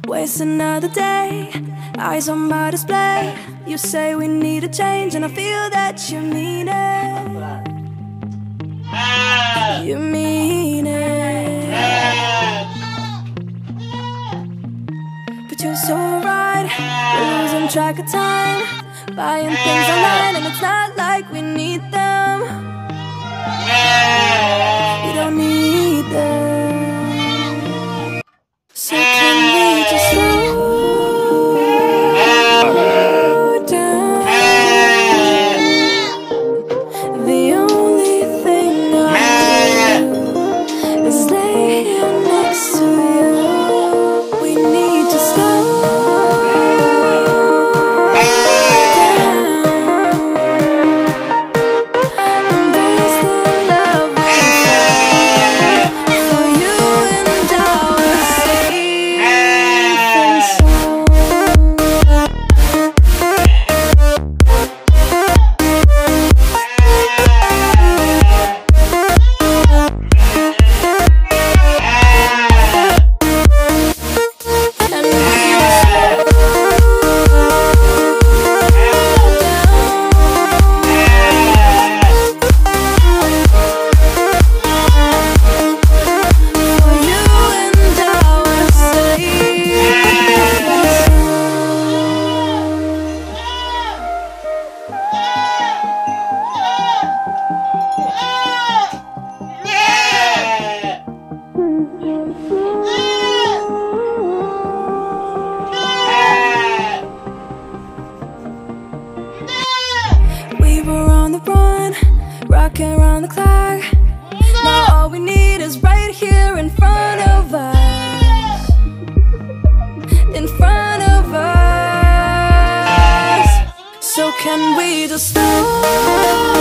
Waste another day, eyes on my display. You say we need a change and I feel that you mean it. You mean it. But you're so right, we're losing track of time, buying things online and it's not like we need them. We don't need them. So can we just slow down? The only thing I do is lay here next to you. We need to slow down. Embrace the love we found. For you and our safe and sound. And we for you and our safe and we were on the run, rocking around the clock. Now all we need is right here in front of us. In front of us. So can we just slow